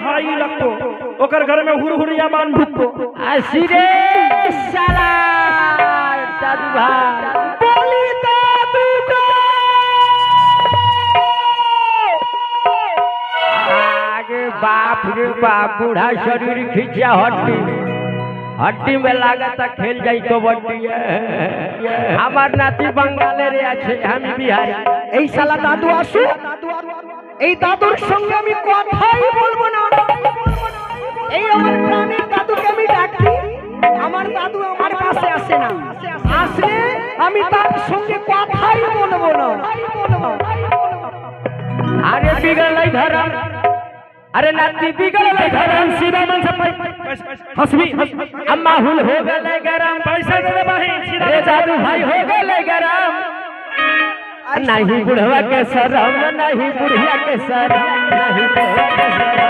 High लगतो ओकर घर में हुरहुरिया बांध ढुकतो आसिरे साला दादू भाई बोली दादू को आगे बाप रे बाप बूढ़ा शरीर खिंचा हड्डी में लागत खेल जाई कबड्डी हमार नाती बंगाले रे আছে আমি বিহারি এই শালা দাদু আসে এই দাদুর সঙ্গে আমি কথাই বলবো না এই আমার প্রাণের দাদুকে আমি ডাকি আমার দাদু আমার কাছে আসে না আসলে আমি তার সঙ্গে কথাই বলবো না আরে বিগড়াই ধরম अरे नाती बिगड़ले धरम सीधा मन से हंसबी अम्मा हुल हो गले गरम पैसा दे दे बहिन अरे दादू भाई हो गले गरम नहीं बुढ़वा के शरम नहीं बुढ़िया के शरम नहीं बुढ़वा के शरम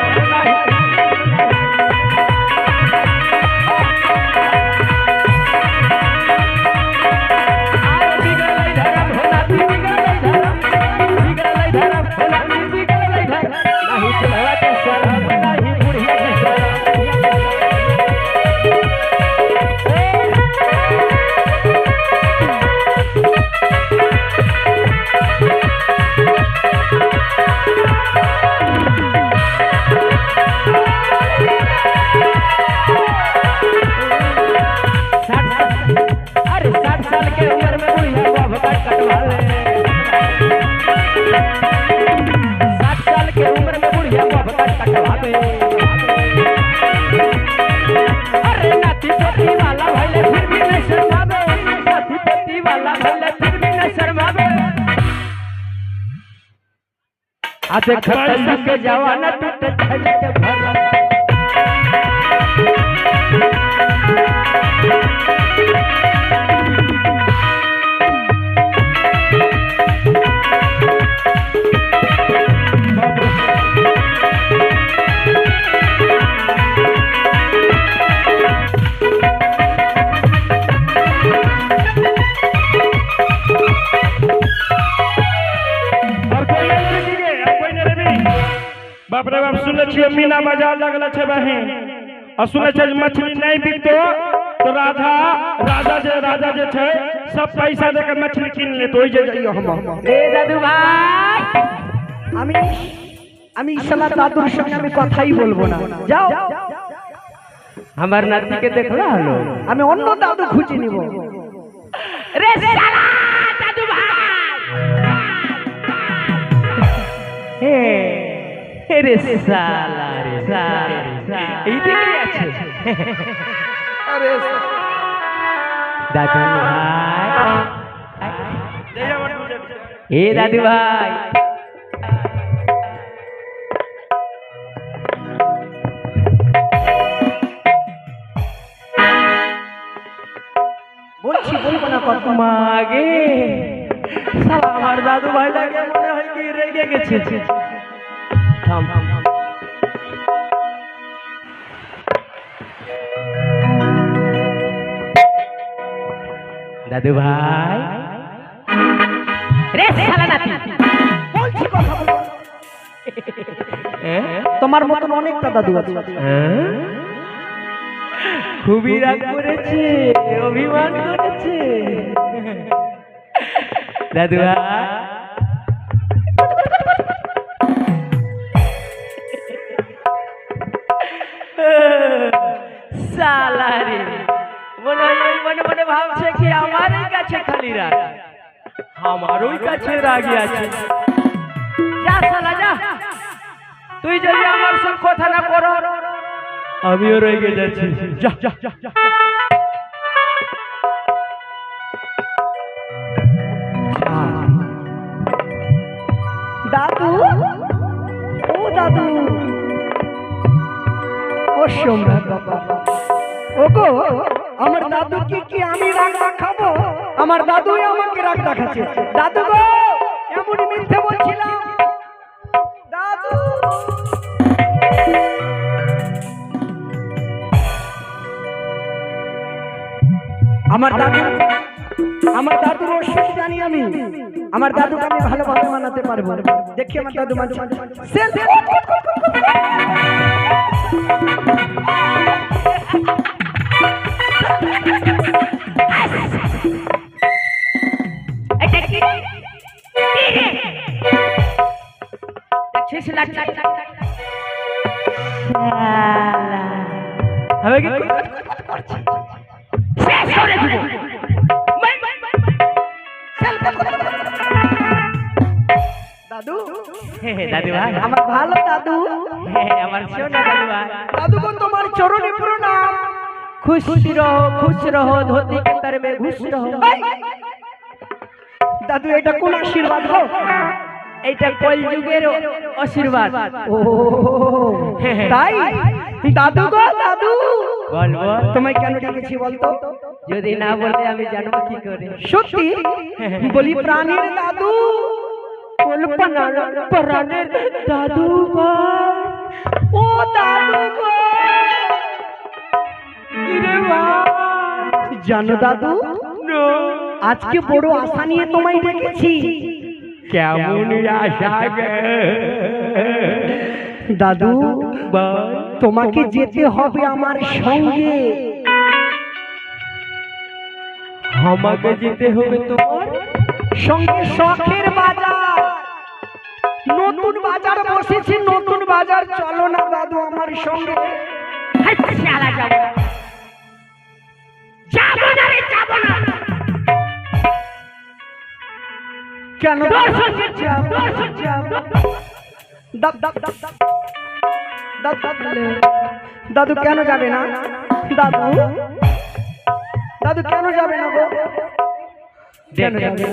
आते खत्म के जवाना टूट छले के भरा बाप रे बाप सुने छिए मीना बाजार लगल छे बहिन आ सुने छे मछली नहीं बिकतो तो राजा जे छे सब पैसा दे के मछली किन ले तो ओइ जे जाइयो हम ए दादू भाई আমি শালা দাদুর সঙ্গে আমি কথাই বলবো না যাও আমার নাতি के देखला হলো আমি অন্য দাদু খুঁজে নিব রে শালা দাদু ভাই रे साला এই দেখে আছে अरे दादू भाई ए दादू भाई বলছি বলবো না কত মাগে শালা আমার দাদু ভাই লাগে মনে হয় কি রেগে গেছে থাম दादू भाई रे শালা নাতি বলছি কথা বলবো তোমার মতন অনেকটা দাদু আছে খুবই রাগ করেছে অভিমান করেছে দাদু ভাই শালা রে মনে মনে ভাবছে কি আমারই কাছে খালি রাগ আমারই কাছে রাগি আছে যা শালা যা তুই যদি আমার সঙ্গে কথা না করো আমিও রেগে যাচ্ছি যা যা যা দাদু ও দাদু ও সম্রাট বাবা ওগো আমার দাদু কি আমি রাগ দেখাবো আমার দাদুই আমাকে রাগ দেখাচ্ছে দাদু গো এমন মিথ্যে বলছিলাম দাদু আমার দাদুর অসুখ জানি আমি আমার দাদুকে আমি ভালোভাবে মানাতে পারবো দেখি আমার দাদু মাঝে মাঝে আমি কি শেষ করে দিব দাদু দাদু ভাই আমার ভালো দাদু আমার সোনা দাদু ভাই দাদু গো তোমার চরণে প্রণাম। खुश रहो धोती के तर में घुस रहो দাদু এটা কোন আশীর্বাদ গো? এইটা কলযুগের আশীর্বাদ। ও তাই দাদু গো দাদু বল বল তোমায় কেন ডেকেছি বলতো? যদি না বলতে আমি জানবো কি করে? সত্যি বলি প্রাণীর দাদু কল্পনার প্রাণের দাদু ভাই ও দাদু গো ইরে ভাই জানো দাদু আজকে বড় আশা নিয়ে তোমায় ডেকেছি। কেমন আশা গে দাদু তোমাকে যেতে হবে আমার সঙ্গে। আমাকে যেতে হবে তোমার সঙ্গে শখের বাজার, নতুন বাজার বসেছে, নতুন বাজার চলো না দাদু আমার সঙ্গে। যাবো না রে যাবো না কেন দাদু কেন যাবে না? দাদু দাদু কেন যাবে না গো? কেন যাবে না?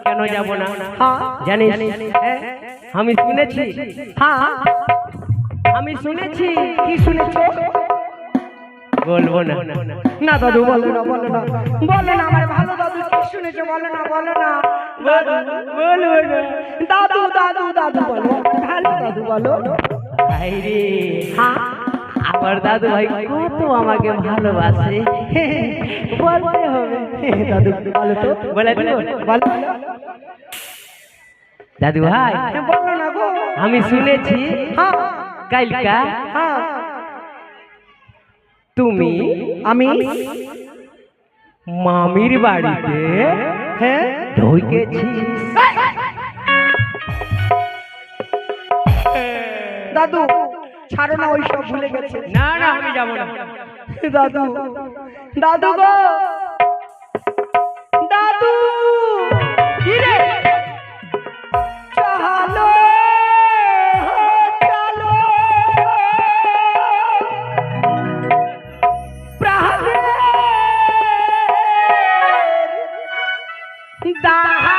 কেন যাব না? হ্যাঁ জানিস আমি শুনেছি, হ্যাঁ আমি শুনেছি। কি শুনেছো? বলবো না না দাদু বলো না, বলো না, বলো না আমার ভালো দাদু কি শুনেছো? বলো না, বলো না বলবো না দাদু, দাদু দাদু বলো, ভালো দাদু বলো। ভাই রে হ্যাঁ আমার দাদু ভাই কত আমাকে ভালোবাসে বলতে হবে। দাদু বলো তো, বলে দিল বলো দাদু ভাই বলো না গো। আমি শুনেছি হ্যাঁ কালকা হ্যাঁ তুমি আমি মামির বাড়িতে হ্যাঁ ঢুকেছিস। দাদু ছাড়ো না, ওইসব ভুলে গেছে। না না আমি যাব না। দাদু দাদু গো দাদু কি রে? চলো চলো প্রাণের দাদু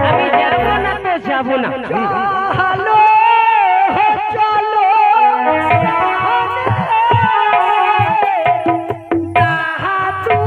আমি যাব না তো যাব না। চলো চলো দাদু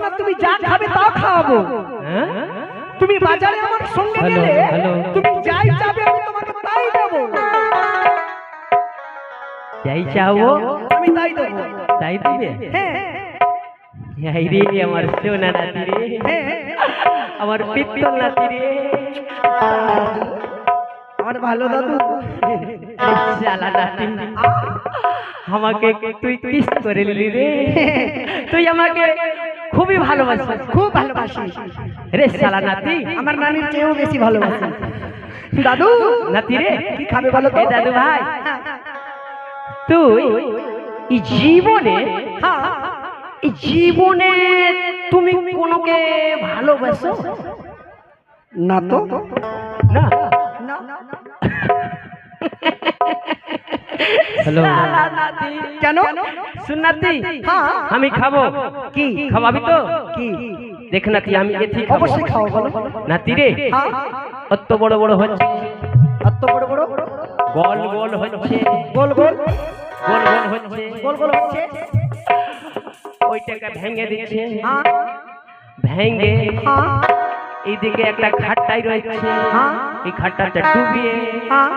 না, তুমি যা খাবে তা খাওয়াবো। হ্যাঁ? তুমি বাজারে আমার সঙ্গে হ্যালো, গেলে হ্যালো। তুমি যাই চাবে আমি তোমাকে তাই দেবো। যাই চাও আমি তাই দেবো। তাই দিবে? হ্যাঁ এই রে আমার সোনা নাতি রে, হ্যাঁ আমার পিত্তল নাতি রে, আমার ভালো দাদু। শালা নাতি, আমাকে তুই কিস করে নিলি রে, তুই আমাকে খুবই ভালোবাসিস, খুব ভালোবাসি রে শালা নাতি, আমার নানির চেয়েও বেশি ভালোবাসি। দাদু নাতি রে, কি খাবে বলো তো? এ দাদু ভাই, তুই এই জীবনে, হ্যাঁ এই জীবনে তুমি কোনোকে ভালোবাসো? না তো না। না। হ্যালো নাতি, কেন? শুন নাতি, হ্যাঁ আমি খাবো। কি খাওয়াবি তো? কি? দেখ নাতি, আমি এটি খাবো। অবশ্যই খাও বলো। নাতি রে, হ্যাঁ অত বড় বড় হচ্ছে, এত বড় বড় গোল গোল হচ্ছে, গোল গোল গোল গোল হচ্ছে, গোল গোল হচ্ছে। ওইটাকে ভেঙে দিচ্ছে, হ্যাঁ ভেঙে হ্যাঁ এইদিকে একটা খাট্টাই রয়েছে, হ্যাঁ এই খাট্টাটা ডুবিয়ে হ্যাঁ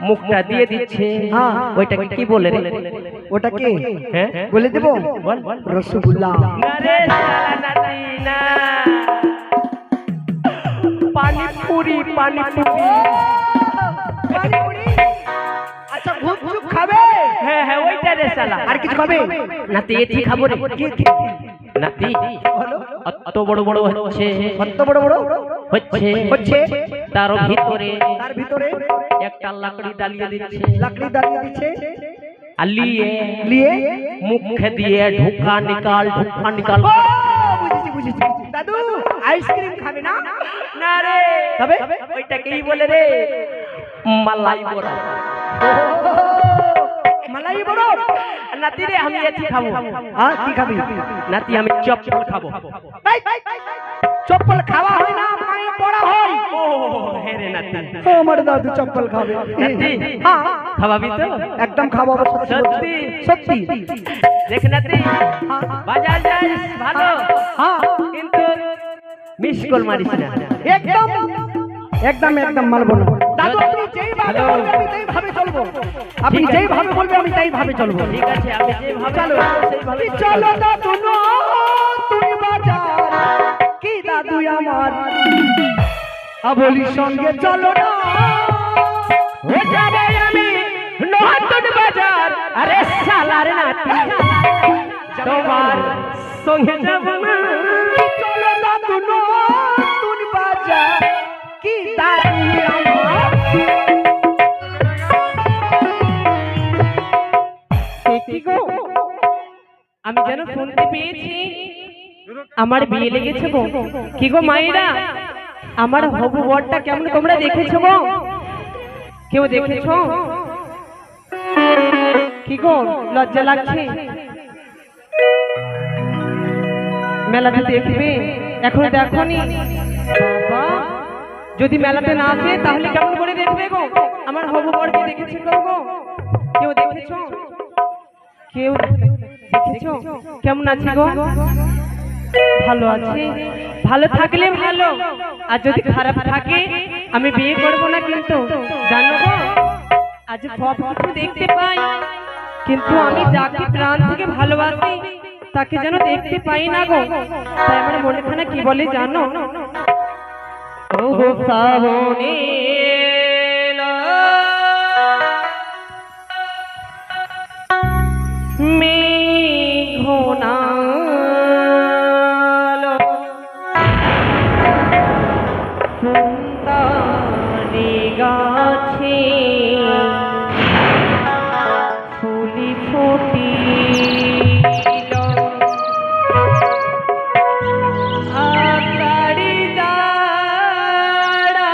মুখটা দিয়ে দিচ্ছে, হ্যাঁ। ওইটাকে কি বলে রে? ওটা কে? হ্যাঁ? বলে দেবো? বল বল। রসগোল্লা। না রে শালা নাতি, না। পানিপুরি, পানিপুরি। পানিপুরি? আচ্ছা ঘুপচুপ খাবে? হ্যাঁ হ্যাঁ, ওইটা রে শালা। আর কিছু খাবে? নাতি এটি খাবো রে। কি কি? নাতি বলো। অত বড় বড় হচ্ছে, কত বড় বড় হচ্ছে হচ্ছে? তার ভিতরে তার ভিতরে একটা লাকড়ি ডালিয়ে দিচ্ছে, লাকড়ি দাঁড়িয়ে দিচ্ছে, আলিয়ে নিয়ে মুখে দিয়ে ঢুকা নিকাল, ঢুকা নিকাল। ও, বুঝেছি বুঝেছি। দাদু আইসক্রিম খাবে না? না রে, তবে ওইটাকেই বলে রে মালাই বড়া। ও, মালাই বড়। নাতি রে, আমি এটি খাবো। হ্যাঁ কি খাবি? নাতি আমি চপ্পল খাবো। এই, চপ্পল খাওয়া হয় না, পায়ে পড়া হয়। ও হে রে নাতি, ও, আমার দাদু চপ্পল খাবে। নাতি হ্যাঁ খাওয়াবি তো? একদম খাবো, আবার সত্যি? সত্যি। দেখ নাতি, বাজার যাইস ভালো, হ্যাঁ কিন্তু মিস কল মারিস না। একদম একদম একদম মানবো না। দাদু আপনি যেইভাবে হ্যালো। বলবেন আমি সেইভাবে চলবো। আপনি ঠিক আছে। যেইভাবে বলবেন আমি সেইভাবে চলবো। ঠিক আছে, আমি যেভাবে চলো সেইভাবে চলো দাদু তুমি বাজার, কি দাদু আমার আবলির সঙ্গে চলো না। ও যাবে আমি নতুন বাজার, আরে শালার নাতি, তোমার সঙ্গে যাব না। চলো দাদু নতুন বাজার, কি দাদু আমার। কি গো, আমি যেন শুনতে পেয়েছি আমার বিয়ে লেগেছে গো। কি গো মায়েরা, আমার হবু বরটা কেমন তোমরা দেখেছো গো? কেউ দেখেছো? কি গো লজ্জা লাগছে? মেলাতে দেখবে, এখনো দেখোনি? বাবা, যদি মেলাতে না আসে তাহলে কেমন করে দেখবে গো? আমার হবু বরকে দেখেছো গো? কেউ দেখেছো? কেউ দেখেছো? কেমন আছে গো? ভালো আছে? ভালো থাকলে ভালো, আর যদি খারাপ থাকে আমি বিয়ে করবো না কিন্তু, জানো গো? আজ সব কিছু দেখতে পাই, কিন্তু আমি যাকে প্রাণ থেকে ভালোবাসি তাকে যেন দেখতে পাই না গো। তাই আমার মনে খানা কি বলে জানো? ও গো শ্রাবণী মেঘনালো সুন্দরী গাছে ফুলি ফুটিল, আষাঢ়ি জাড়া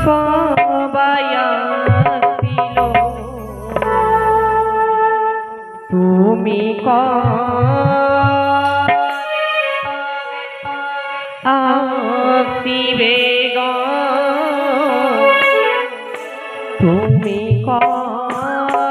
সবাই আসিল, তুমি আসিবে গো, তুমি কবে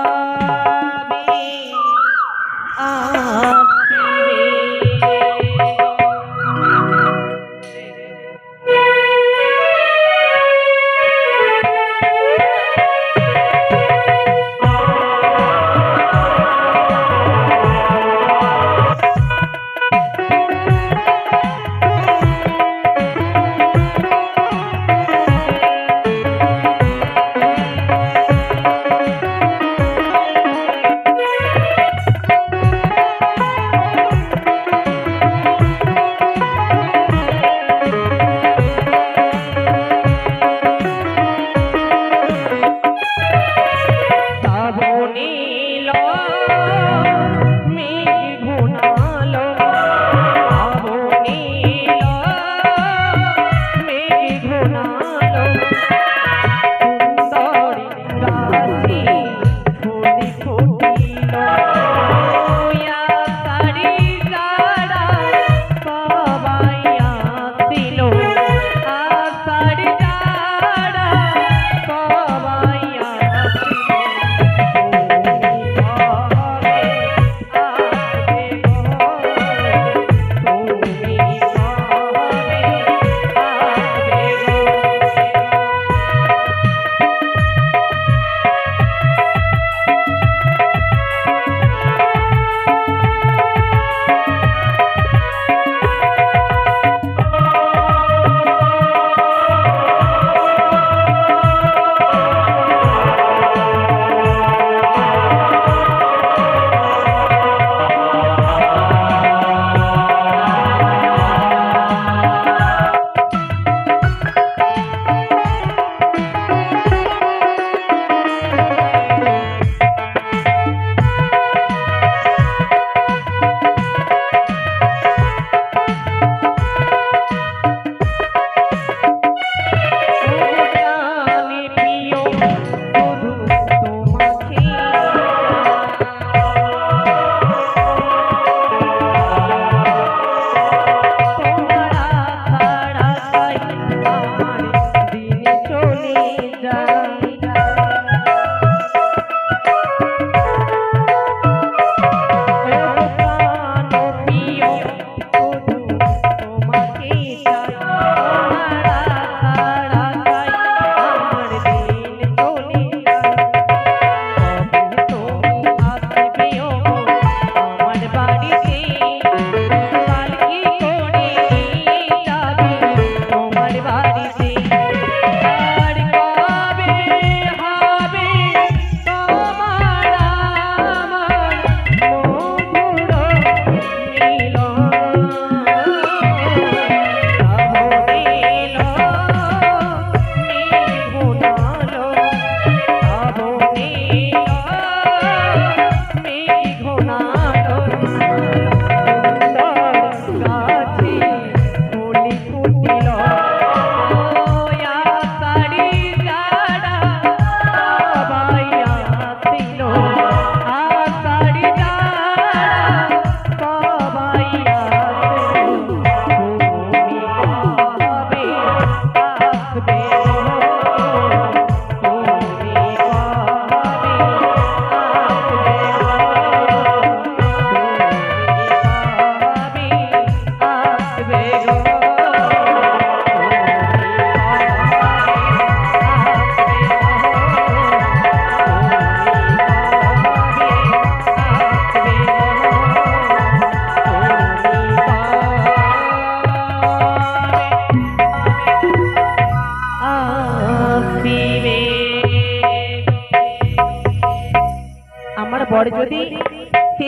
বর যদি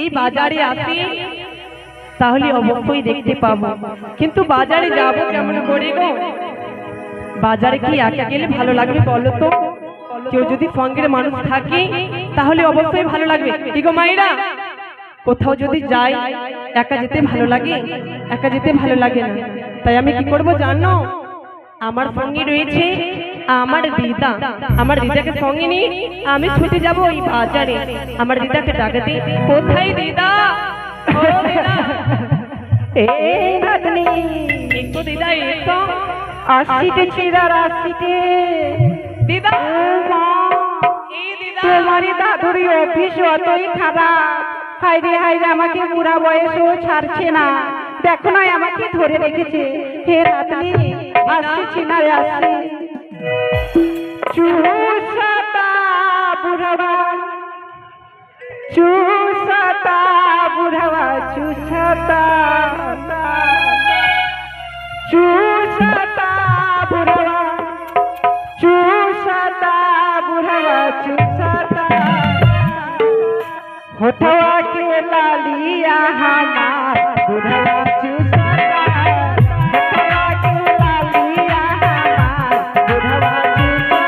এই বাজারে আসে তাহলে অবশ্যই দেখতে পাবো, কিন্তু বাজারে যাব কেমন করে গো? বাজারে কি একা গেলে ভালো লাগবে বলো তো? কেউ যদি সঙ্গের মানুষ থাকে তাহলে অবশ্যই ভালো লাগবে। কি গো মাইরা, কোথাও যদি যাই একা যেতে ভালো লাগে? একা যেতে ভালো লাগে না। তাই আমি কি করব জানো? আমার সঙ্গে রয়েছে আমার দিদা। আমার দিদাকে সঙ্গে নিয়ে আমি ছুটে যাব ওই বাজারে। আমার দিদাকে ডাকতে, কোথায় দিদা? ও দিদা, এই নাতনি একটু দিদা এসো। আসিতে চিরার আসিতে দিদা, মা, এই দিদা, তোমারই দাদুর অফিস অতই খারাপ। হাইরে হাইরে আমাকে বুড়া বয়সও ছাড়ছে না, দেখো না আমাকে ধরে রেখেছে। হে নাতনি আসছি না আসছি। চুষাতা বুড়াবা, চুষাতা বুড়াবা, চুষাতা চুষাতা বুড়াবা, চুষাতা বুড়াবা, চুষাতা होठवा के लालिया हमार बुढ़वा चुसता, होठवा के लालिया हमार बुढ़वा चुसता।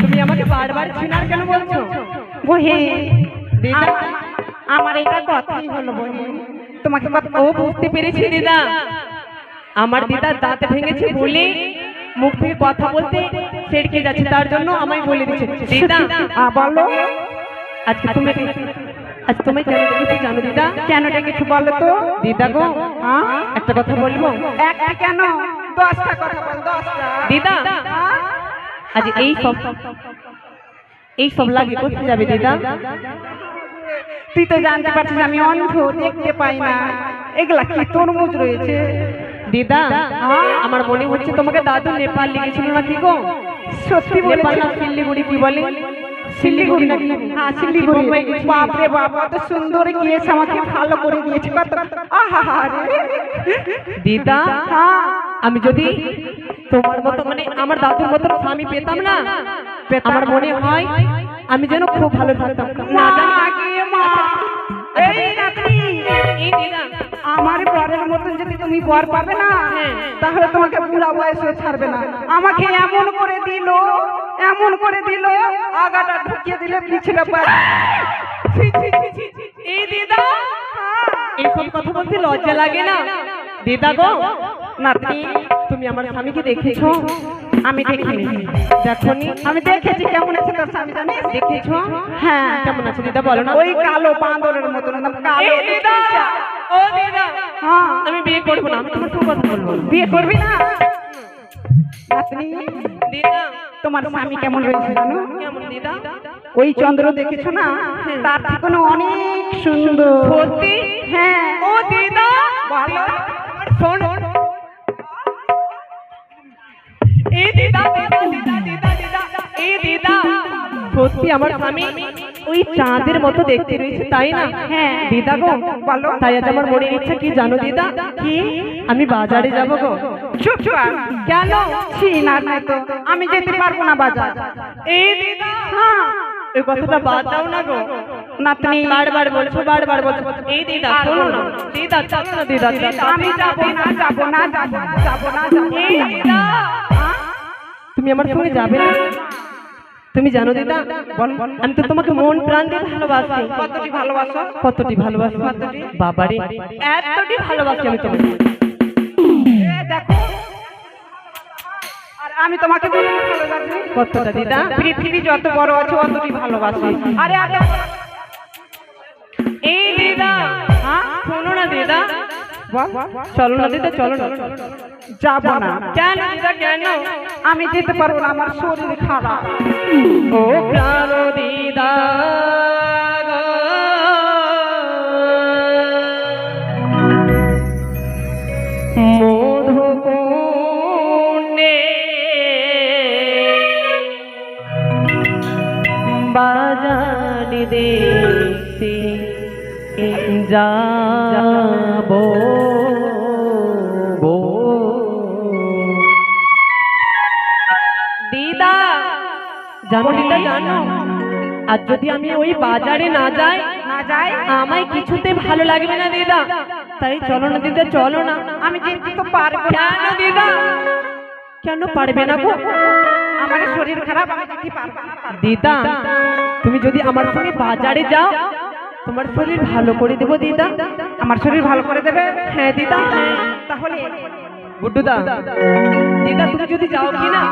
তুমি আমাকে বারবার চিনার কেন বলছো? দিদা, আমার এটা কথাই হলো বহিন, তোমাকে ও বুঝতে পেরেছি দিদা। আমার দিদা দাঁত ভেঙেছে বলে মুখ থেকে কথা বলতে সেড়কে যাচ্ছে, তার জন্য আমায় বলে দিচ্ছে। দিদা বলো, আজকে তুমি আজ তোমায় কেন ডেকেছি জানো দিদা? কেন ডেকেছি বলো তো দিদা গো, একটা কথা বলবো? একটা কেন 10টা কথা বল, 10টা। দিদা, আজ এই সব লাগে কোথায় যাবে দিদা? তুই তো জানতে পারছিস আমি অন্ধ, দেখতে পাই না। এগুলা কি তরমুজ রয়েছে দিদা? আমার মনে হচ্ছে তোমাকে দাদু নেপাল লিখেছিল না কি গো? সত্যি বলে শিলিগুড়ি কি বলে? শিলিগুড়ি নাকি? হ্যাঁ শিলিগুড়ি। বাপরে বাবা, কত সুন্দর গিয়েছে, আমাকে ভালো করে দিয়েছে কত। আহা দিদা, আমি যদি তোমার মতো মানে আমার দাদুর মতো স্বামী পেতাম না, আমার মনে হয় আমি যেন খুব ভালো থাকতাম। না জানি মা, এই নাতনি, এই দিদা, আমার বরের মতন যদি তুমি বর পাবে না, তাহলে তোমাকে বুড়া বয়সে ছাড়বে না। আমাকে এমন করে দিল, এমন করে দিল, আগাটা ঢুকিয়ে দিলে পিছনে পায়। এই দিদা, এইসব কথা বলতে লজ্জা লাগে না? দিদা গো, নাতনি, তুমি আমার স্বামীকে দেখেছো? আমি দেখিনি। দেখনি? আমি দেখেছি। কেমন আছে তোর স্বামী জানিস? দেখেছো? হ্যাঁ। কেমন আছে দিদা বলো না? ওই কালো বাঁদরের মতন, একদম কালো। এই দিদা, ও দিদা, হ্যাঁ, আমি বিয়ে করব না, আমি তোমার সঙ্গে কথা বলবো না। বিয়ে করবি না? নাতনি, দিদা, তোমার স্বামী কেমন রয়েছে জানো? কেমন দিদা? ওই চন্দ্র দেখেছো না, তার থেকে অনেক সুন্দর। সত্যি? হ্যাঁ। ও দিদা বলো। শোন, এই দিদা দিদা দিদা দিদা দিদা এই দিদা, সত্যি আমার স্বামী ওই চাঁদের মতো দেখতে রয়েছে, তাই না? হ্যাঁ। দিদা গো, বলো। তাই আজ আমার মনের ইচ্ছা কি জানো দিদা? কি? আমি বাজারে যাব গো। চুপ চুপ। কেন? ছি না না তো, আমি যেতে পারবো না বাজার। এই দিদা, হ্যাঁ। এই কথাটা বাদ দাও না গো। নাতনি বারবার বলছো, বারবার বলছো। এই দিদা শোনো না, দিদা চলো না দিদা, দিদা আমি যাবো না, যাবো না, যাবো না, যাবো না, যাবো এই না। দিদা, তুমি আমার সঙ্গে যাবে না? তুমি জানো দিদা, আমি তো তোমাকে মন প্রাণ দিয়ে ভালোবাসি। কতটি ভালোবাসো? কতটি ভালোবাসি বাবারে, এতটি ভালোবাসি আমি তোমাকে। দেখো, আর আমি তোমাকে বলি ভালোবাসি কতটা দিদা? পৃথিবী যত বড় আছে অতটি ভালোবাসি। আরে আরে এই দিদা, হ্যাঁ শোনো না দিদা, বল। চলো না দিদা, চলো না। যাবো না। কেন দিদা, কেন? আমি যেতে পারবো না, আমার শরীর খারাপ। ও প্রাণ দিদা গো, মধুকুণ্ডে বাজারে দেখতে যাবো গো। দিদা জানো দিদা, জানো আর যদি আমি ওই বাজারে না যাই, না যাই, আমায় কিছুতে ভালো লাগবে না দিদা। তাই চলো না দিদা, চলো না। আমি যেতে তো পারবো না। কেন দিদা, কেন পারবে না গো? আমার শরীর খারাপ, আমি যেতে পারবো না। দিদা তুমি যদি আমার সঙ্গে বাজারে যাও, তোমার শরীর ভালো করে দেবো দিদা। আমার শরীর ভালো করে দেবে? হ্যাঁ দিদা, হ্যাঁ। তাহলে গুড্ডুদা, দিদা তুমি যদি যাও কি না,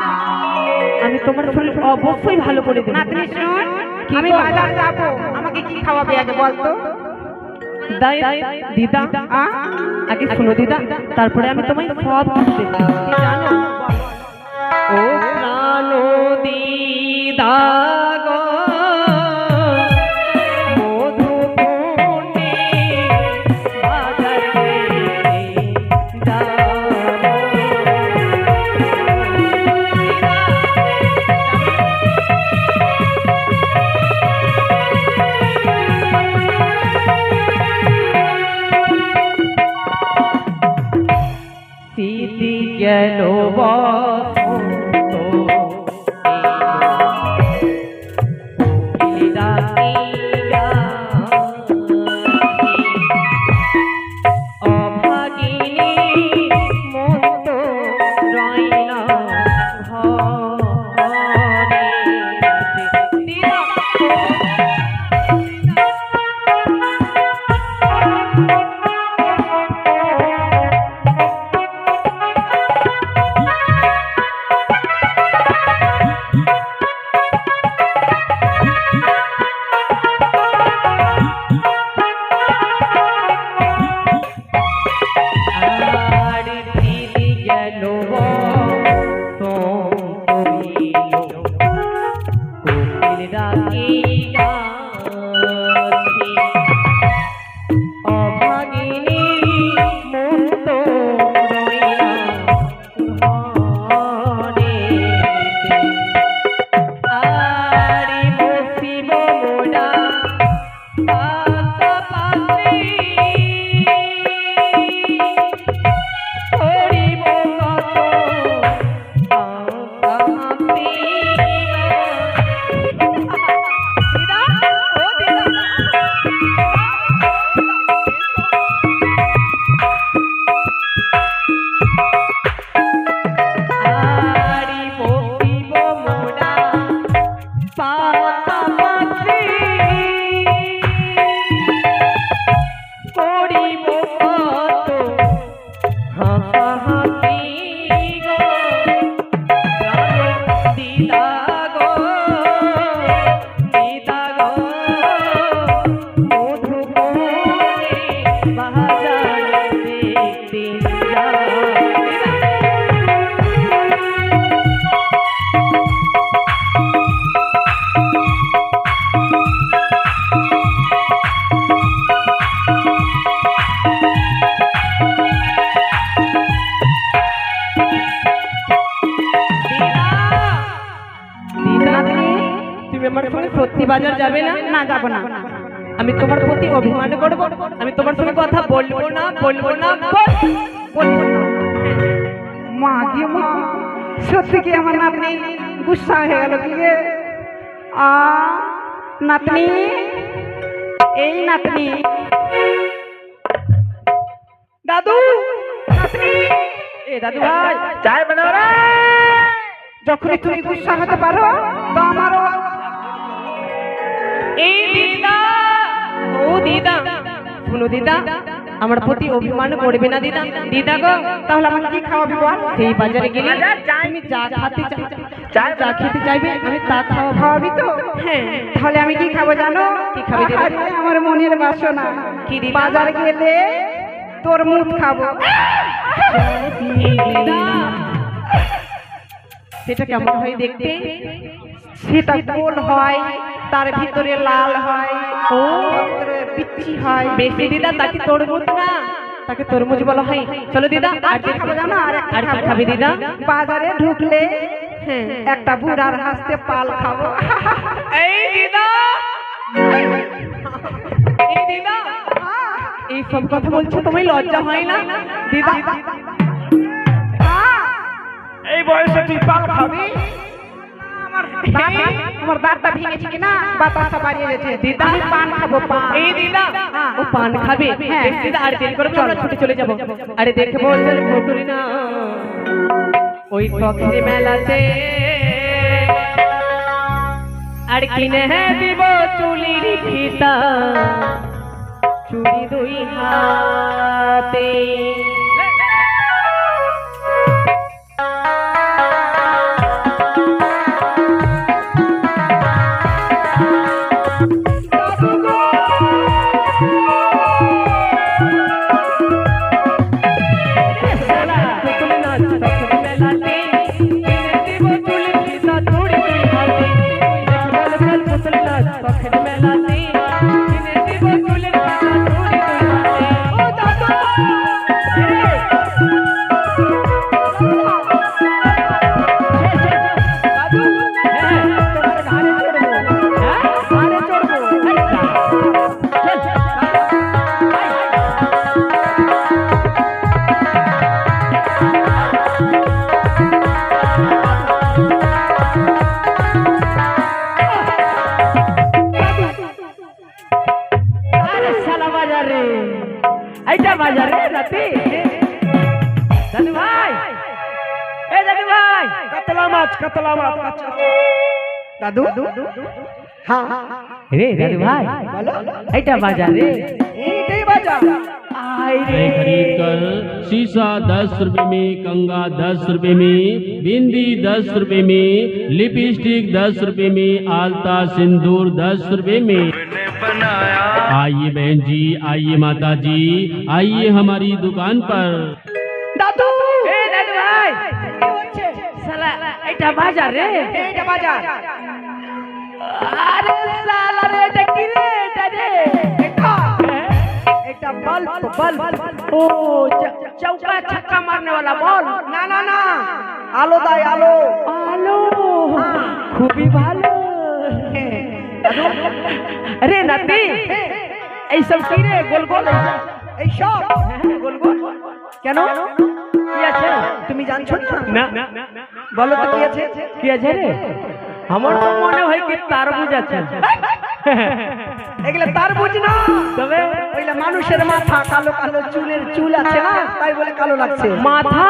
আমি তোমার শরীর অবশ্যই ভালো করে দেবো। নাতনি শুন, কি আমি গো? বাজার যাবো, আমাকে কি খাওয়াবে আগে বল তো? দিদা আগে শোনো দিদা, তারপরে আমি তোমায় সব কিছু দেবো। কি জানো? ও প্রাণ দিদা গো, মধুকুণ্ডে বাজারে যাবো। স্মৃতি গেল বসন্ত অভাগিনী মত রইল ঘরে। আর দিদি গেল কোকিল ডাকিয়া অভাগিনী মত রইল ঘরে। আরে বসিব মোরা পাশাপাশি, করিব কত আশাপাশি। দিদা, ও দিদা, আরে বসিব মোরা পাশাপাশি, করিব কত হাসাহাসি গো। দিদা গো, দিদা গো, মধুকুণ্ডে বাজারে দেখতে যাও। বাজার যাবে না? না যাবো না। আমি তোমার প্রতি অভিমান করব, আমি তোমার সঙ্গে কথা বলবো না, বলবো না, বলবো না। মা কি মা, সত্যি কি আমার নাতনি গুসা হয়ে গেল কি রে? নাতনি, এই নাতনি, দাদু, নাতনি, এ দাদু ভাই চাই বানাও রে। যখনই তুমি গুসা হতে পারো তো আমারও। এই দিদা, ও দিদা, শুনো দিদা, আমার প্রতি অভিমান করবে না দিদা। দিদা গো, তাহলে আমাকে কি খাওয়াবি বল? সেই বাজারে গেলে তুমি যা খেতে যা খেতে চাইবে আমি তা খাওয়াবি তো? হ্যাঁ। তাহলে আমি কি খাবো জানো? কি খাবে দিদা? আরে, আমার মনের বাসনা। কি দিদা? বাজারে গেলে তোর মুখ খাবো। দিদা, সেটা কেমন হয় দেখতে? সেটা গোল হয়, তার ভিতরে লাল হয়, ও ভিতরে পিচ্ছি হয়। বেশি দিদা, তাকে তরমুজ না, তাকে তরমুজ বলা হয়। চলো দিদা, আর কি খাবো জানো? আর আর কি খাবে দিদা? বাজারে ঢুকলে হ্যাঁ, একটা বুড়ার হাসতে পাল খাবো। এই দিদা, এই দিদা, এই সব কথা বলছো, তুমি লজ্জা হয় না দিদা? এই বয়সে তুই পাল খাবি? আমার দাঁতটা ভেঙেছে কিনা, বাতাসটা বাড়িয়ে গেছে। দিদা, আমি পান খাবো, পান। এই দিদা, ও পান খাবে? হ্যাঁ। বেশ দিদা, আর দেরি করবো না, আমরা ছুটে চলে যাবো। আরে দেখবো চল ভুতুরি না ওই শখের মেলাতে, আর কিনে দিব চুলির ফিতা, চুড়ি দুই হাতে। এইটা বাজারে রাতে দাদু ভাই, এই দাদু ভাই, কাতলা মাছ, কাতলা মাছ। দাদু, হ্যাঁ রে দাদু ভাই, এইটা বাজারে, এইটাই বাজার। खरीद कर शीशा 10 रुपए में, कंगा 10 रुपए में, बिंदी 10 रुपए में, लिपस्टिक 10 रुपए में, आलता सिंदूर 10 रुपए में। आइए बहन जी, आइए माता जी, आइए हमारी दुकान पर। দাদু, এই দাদু ভাই, শালা এইটা বাজার রে, এইটা বাজার। আরে শালা রে, এটা কি রে? এটা রে, এটা बल्ब, बल्ब। ও চৌকা ছক্কা মারনে वाला বল? না না না, আলো দেয়, আলো। আলো, খুবই ভালো। আরে নাতি, এই সব কি রে? গোল গোল এই সব গোল গোল কেন? কি আছে? তুমি জানছো না, বলো তো কি আছে? কি আছে রে? আমার তো মনে হয় কি তারবুজ আছে। এগুলো তার বুঝ না, তবে ওইলা মানুষের মাথা, কালো কালো চুলের চুল আছে না, তাই বলে কালো লাগছে। মাথা,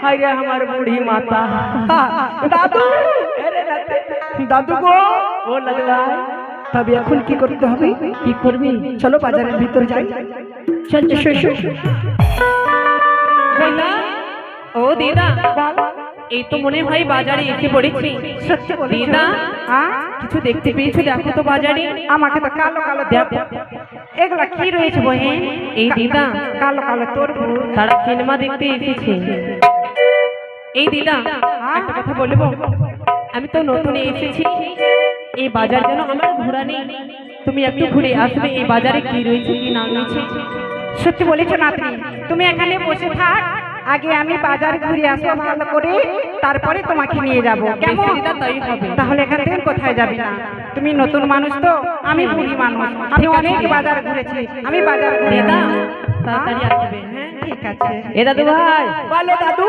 হায় রে আমার বুড়ি মাথা। দাদু, দাদু গো, ও দাদু ভাই, তবে এখন কি করতে হবে? কি করবি? চলো বাজারের ভিতর যাই। চল চল চল। দিদা, ও দিদা, এই তো মনে হয় বাজারে এসে পড়েছি। সত্যি বলি দিদা, কিছু দেখতে পেয়েছো? দেখো তো বাজারে। আমাকে তো কালো কালো দেখো। এগুলা কি রয়েছে বহিন? এই দিদা, কালো কালো তরমুজ। তারা সিনেমা দেখতে এসেছে। এই দিদা, একটা কথা বলবো? আমি তো নতুন এসেছি, এই বাজার যেন আমার ঘোরা নেই। তুমি একটু ঘুরে আসবে, এই বাজারে কি রয়েছে কি না রয়েছে। সত্যি বলেছো নাতনি, তুমি এখানে বসে থাক, আগে আমি বাজার ঘুরে আসবো ভালো করে, তারপরে তোমাকে নিয়ে যাব কেমন? তাই হবে। তাহলে এখান থেকে কোথায় যাবি না? তুমি নতুন মানুষ তো, আমি বুড়ি মানুষ, আমি অনেক বাজার ঘুরেছি, আমি বাজার ঘুরে দাদা তাড়াতাড়ি আসবে। হ্যাঁ ঠিক আছে। এ দাদু ভাই, বলো দাদু।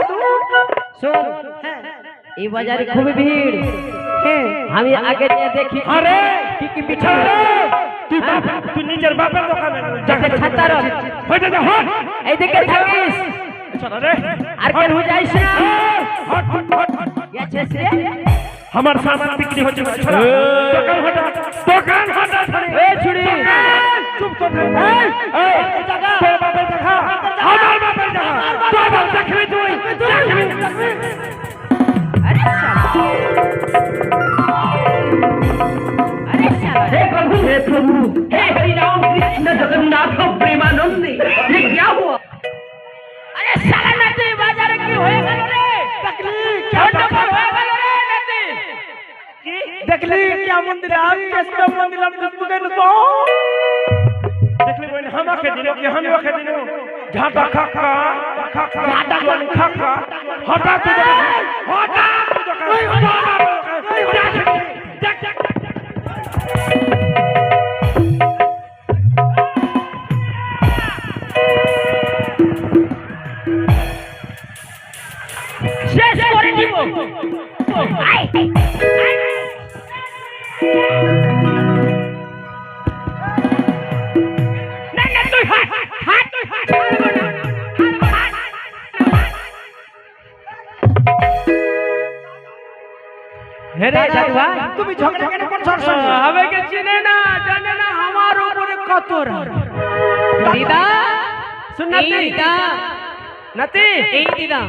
শোন, এই বাজারে খুবই ভিড়। হ্যাঁ, আমি আগে যে দেখি আরে কি কি বিক্রি তুই নিজের বাপের দোকানে ছাতার হইতে যা হট এইদিকে থাকিস, চল রে আর কেন যাইস না? হট হট হট গেছিস রে? আমার সামান বিক্রি হচ্ছে দোকান হটা দোকান হটা এ ছুরি, চুপ কর এই এই তোর বাপের দেখা আমার বাপের দেখা তোর বাপ দেখবি তুই দেখবি আরে শালা, আরে শালা, हे प्रभु हे हरि राम कृष्ण जगन्नाथ प्रेमानंद ये क्या हुआ আরে শালা নাতি, বাজারে কি হয়ে গেল রে? গন্ডগোল হয়ে গেল রে নাতি। দেখলি কেমন দিলাম, কৃষ্ণ মন্দির পুষ্পকে देखली बहन हमके दिनो कि हम के दिनो झाटा खाका झाटा वाली खाका हटा तू हटा देख देख শেষ করে দিব। আয়, আয়। না না, তুই হাত হাত তুই হাত ছাড়বো না, ছাড়বো না। হে রে দাদু ভাই, তুমি ঝগড়া কেন করছো? আমাকে চিনে না, জানে না আমার উপরে কত রাগ। দিদা শুন এই নাতি, দিদা নাতি, এই দিদা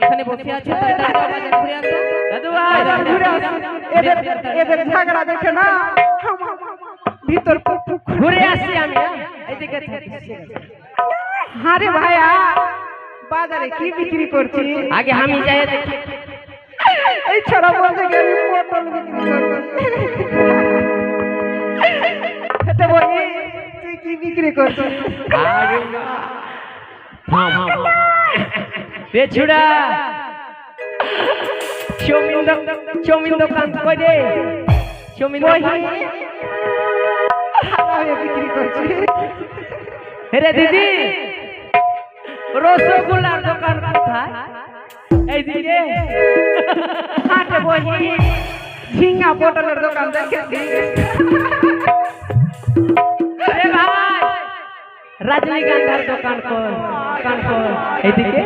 এখানে বসে আছে, তাড়াতাড়ি বাজার ঘুরে আসো। দাদু ভাই, ঘুরে আসো। এদের এদের ঝগড়া দেখে না ভিতর ঘুরে আসি আমি। এইদিকে থাকিস। আরে ভাইয়া, বাজারে কি বিক্রি করছি? আগে আমি যাই দেখি। এই ছড়া বলতে গিয়ে আমি পটল বিক্রি করছি। খেতে বলি, তুই কি বিক্রি করছিস? আগে থাম রে ছুড়া, চমিন দোকান কই রে? চমিন দোকান আমি বিক্রি করছি। রে দিদি, রসগোল্লার দোকান কোথায়? এইদিকে হাটে বসি, ঝিঙ্গা পটলের দোকান দেখেছি। আরে ভাই, রজনীগন্ধার দোকান কর, দোকান কর। এইদিকে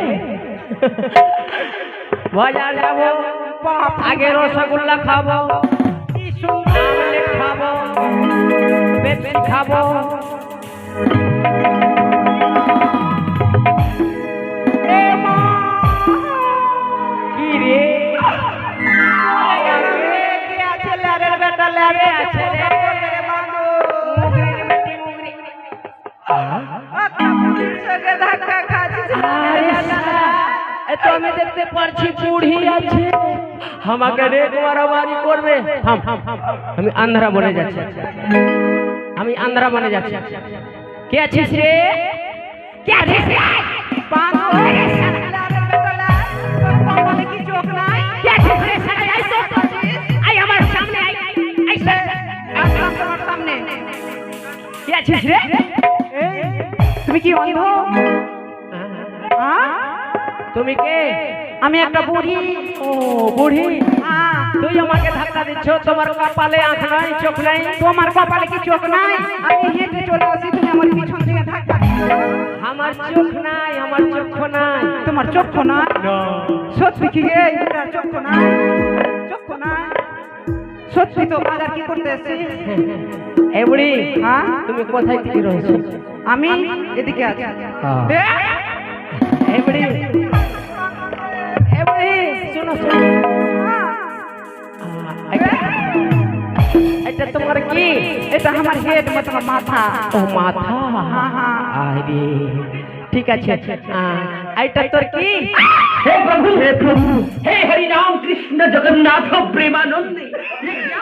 বাজার যাবো, আগে রসগোল্লা খাবো, আমলেট খাবো, পেপসি খাবো। কি রে? কি আছে ল্যারের বেটা, ল্যারে আছে রে। মুগরি বেটি মুগরি। আচ্ছা, পুলিশ সঙ্গে ধাক্কা খাচ্ছিস। আরে শালা, এ তো আমি দেখতে পারছি বুড়ি আছে, আমাকে রেট মারামারি করবে। থাম, আমি আন্ধারা বনে যাচ্ছি, আমি আন্ধারা বনে যাচ্ছি। কে আছিস রে? কে আছিস রে? বাংলা ল্যারের বেটা, ল্যার। তোর কপালে কি চোখ নাই? কে আছিস রে? শালা আই তো, আই আমার সামনে আই, আই আসলাম তোমার সামনে। কে আছিস রে? এই, তুমি কি অন্ধ? হ্যাঁ? তুমি কে? আমি একটা বুড়ি। ও বুড়ি, হ্যাঁ। তুই আমাকে ধাক্কা দিচ্ছ, তোমার কপালে আঁখ নাই, চোখ নাই। তোমার কপালে কি চোখ নাই? আমি হেঁটে চলে আসি, তুমি আমার পিছন থেকে ধাক্কা দিচ্ছ। আমার চোখ নাই, আমার চক্ষু নাই। তোমার চক্ষু নাই? সত্যি কি রে? এটার চক্ষু নাই? চক্ষু নাই? সত্যি তো, বাজার কি করতে এসেছি? এই বুড়ি, হ্যাঁ? তুমি কোথায় থেকে রয়েছো? আমি এদিকে আছি। হ্যাঁ। এ, এই বুড়ি, এই বুড়ি, শোনো শোনো। এটা তোমার কি? এটা আমার হেড, তোমার মাথা। ও মাথা। হ্যাঁ, হ্যাঁ। আরে ঠিক আছে। এটা তোর কি? हे प्रभु हे हरि राम कृष्ण जगन्नाथ प्रेमानंद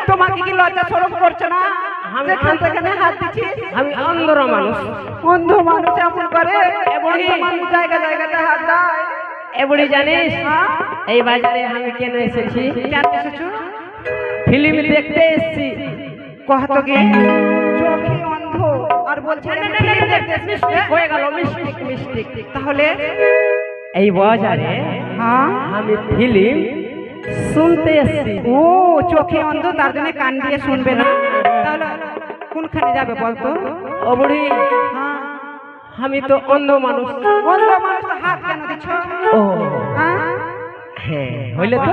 তোমাকে কি লজ্জা শরম করছে না? যেখান সেখানে হাত দিচ্ছি। আমি অন্ধরা মানুষ। অন্ধ মানুষ এমন করে, অন্ধ মানুষ জায়গা জায়গাতে হাত দেয়। এবারে জানিস এই বাজারে আমি কেন এসেছি? কেন এসেছো? ফিল্ম দেখতে এসেছি। কত গে চোখে অন্ধ আর বলছে না, না, না, না, না, মিস্টেক হয়ে গেল, মিস্টেক। তাহলে এই বাজারে হ্যাঁ আমি ফিল্ম শুনতে এসেছি। ও চোখে অন্ধ তার জন্য কান দিয়ে শুনবে না। তাহলে কোনখানে যাবে বলতো? ও বুড়ি, হ্যাঁ আমি তো অন্ধ মানুষ। অন্ধ মানুষ তো হাত কেন দিচ্ছ? ও হ্যাঁ হ্যাঁ, হইলে তো